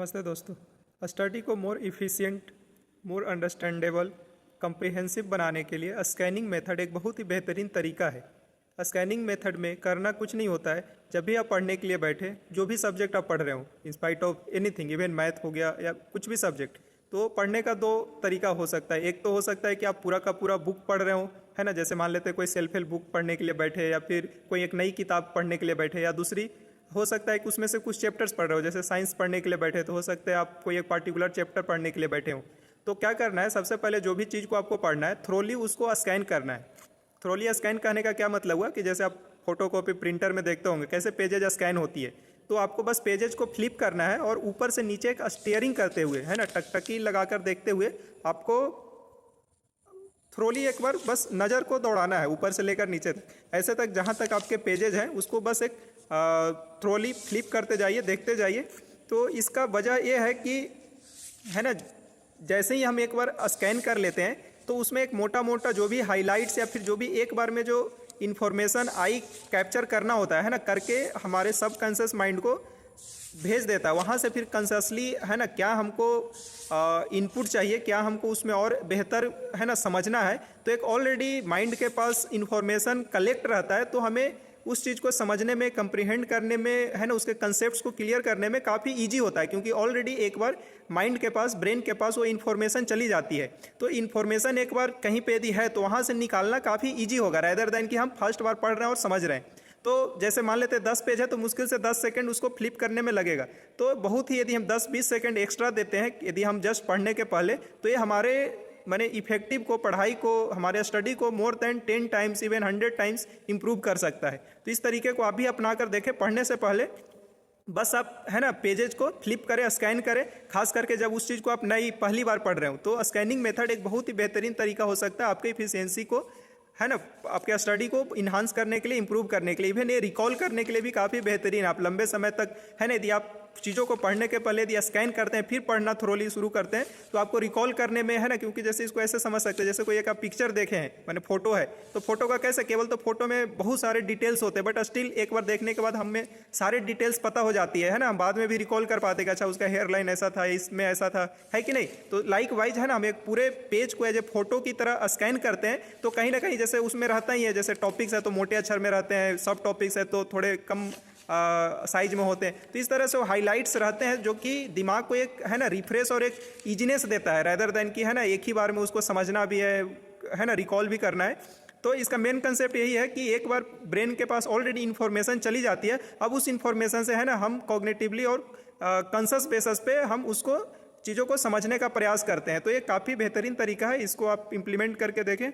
नमस्ते दोस्तों। स्टडी को मोर इफ़िशियंट, मोर अंडरस्टैंडेबल, कम्प्रिहेंसिव बनाने के लिए स्कैनिंग मेथड एक बहुत ही बेहतरीन तरीका है। स्कैनिंग मेथड में करना कुछ नहीं होता है। जब भी आप पढ़ने के लिए बैठे, जो भी सब्जेक्ट आप पढ़ रहे हो, in spite of anything, even math हो गया या कुछ भी सब्जेक्ट, तो पढ़ने का दो तरीका हो सकता है। एक तो हो सकता है कि आप पूरा का पूरा बुक पढ़ रहे हो, है ना, जैसे मान लेते हैं कोई सेल्फ हेल्प बुक पढ़ने के लिए बैठे या फिर कोई एक नई किताब पढ़ने के लिए बैठे, या दूसरी हो सकता है कि उसमें से कुछ चैप्टर्स पढ़ रहे हो, जैसे साइंस पढ़ने के लिए बैठे तो हो सकता है आप कोई एक पार्टिकुलर चैप्टर पढ़ने के लिए बैठे हो। तो क्या करना है, सबसे पहले जो भी चीज़ को आपको पढ़ना है थ्रोली उसको स्कैन करना है। थ्रोली स्कैन करने का क्या मतलब हुआ कि जैसे आप फोटोकॉपी प्रिंटर में देखते होंगे कैसे पेजेज स्कैन होती है, तो आपको बस पेजेज को फ्लिप करना है और ऊपर से नीचे एक स्टीयरिंग करते हुए, है ना, टकटकी लगाकर देखते हुए आपको थ्रोली एक बार बस नज़र को दौड़ाना है ऊपर से लेकर नीचे तक, ऐसे तक जहाँ तक आपके पेजेज हैं उसको बस एक थ्रोली फ्लिप करते जाइए, देखते जाइए। तो इसका वजह यह है कि, है ना, जैसे ही हम एक बार स्कैन कर लेते हैं तो उसमें एक मोटा मोटा जो भी हाइलाइट्स या फिर जो भी एक बार में जो इन्फॉर्मेशन आई कैप्चर करना होता है ना, करके हमारे सबकॉन्शियस माइंड को भेज देता है। वहाँ से फिर कॉन्शियसली, है ना, क्या हमको इनपुट चाहिए, क्या हमको उसमें और बेहतर, है ना, समझना है, तो एक ऑलरेडी माइंड के पास इंफॉर्मेशन कलेक्ट रहता है। तो हमें उस चीज़ को समझने में, कंप्रीहेंड करने में, है ना, उसके कंसेप्ट्स को क्लियर करने में काफ़ी इजी होता है, क्योंकि ऑलरेडी एक बार माइंड के पास, ब्रेन के पास वो इन्फॉर्मेशन चली जाती है। तो इन्फॉर्मेशन एक बार कहीं पे यदि है तो वहाँ से निकालना काफ़ी ईजी होगा, रेदर देन कि हम फर्स्ट बार पढ़ रहे हैं और समझ रहे हैं। तो जैसे मान लेते हैं 10 पेज है तो मुश्किल से 10 सेकंड उसको फ्लिप करने में लगेगा। तो बहुत ही, यदि हम 10-20 सेकंड एक्स्ट्रा देते हैं यदि हम जस्ट पढ़ने के पहले, तो ये हमारे माने इफेक्टिव को, पढ़ाई को, हमारे स्टडी को more than 10 times, even 100 times improve कर सकता है। तो इस तरीके को आप भी अपना कर देखें। पढ़ने से पहले बस आप, है ना, पेजेज को फ्लिप करें, स्कैन करें। खास करके जब उस चीज़ को आप नई पहली बार पढ़ रहे हो तो स्कैनिंग मेथड एक बहुत ही बेहतरीन तरीका हो सकता है आपके इफिशियंसी को, है ना, आपके स्टडी को इन्हांस करने के लिए, इंप्रूव करने के लिए, इवन ये रिकॉल करने के लिए भी काफ़ी बेहतरीन। आप लंबे समय तक, है ना, यदि आप चीज़ों को पढ़ने के पहले यदि स्कैन करते हैं फिर पढ़ना थ्रोली शुरू करते हैं तो आपको रिकॉल करने में, है ना, क्योंकि जैसे इसको ऐसे समझ सकते हैं, जैसे कोई एक आप पिक्चर देखे हैं, मैंने फोटो है, तो फोटो का कैसे, केवल तो फोटो में बहुत सारे डिटेल्स होते हैं, बट स्टिल एक बार देखने के बाद हमें सारे डिटेल्स पता हो जाती है ना, हम बाद में भी रिकॉल कर पाते हैं, अच्छा उसका हेयर लाइन ऐसा था, इसमें ऐसा था, है कि नहीं। तो लाइक वाइज, है ना, हम एक पूरे पेज को एज ए फोटो की तरह स्कैन करते हैं तो कहीं ना कहीं जैसे उसमें रहता ही है, जैसे टॉपिक्स है तो मोटे अक्षर में रहते हैं, सब टॉपिक्स है तो थोड़े कम साइज में होते हैं। तो इस तरह से वो हाइलाइट्स रहते हैं जो कि दिमाग को एक, है ना, रिफ्रेश और एक ईजीनेस देता है, रेदर देन कि, है ना, एक ही बार में उसको समझना भी है ना, रिकॉल भी करना है। तो इसका मेन कंसेप्ट यही है कि एक बार ब्रेन के पास ऑलरेडी इन्फॉर्मेशन चली जाती है, अब उस इन्फॉर्मेशन से, है ना, हम कॉग्निटिवली और कॉन्शियस बेसिस पे हम उसको चीज़ों को समझने का प्रयास करते हैं। तो ये काफ़ी बेहतरीन तरीका है, इसको आप इम्प्लीमेंट करके देखें।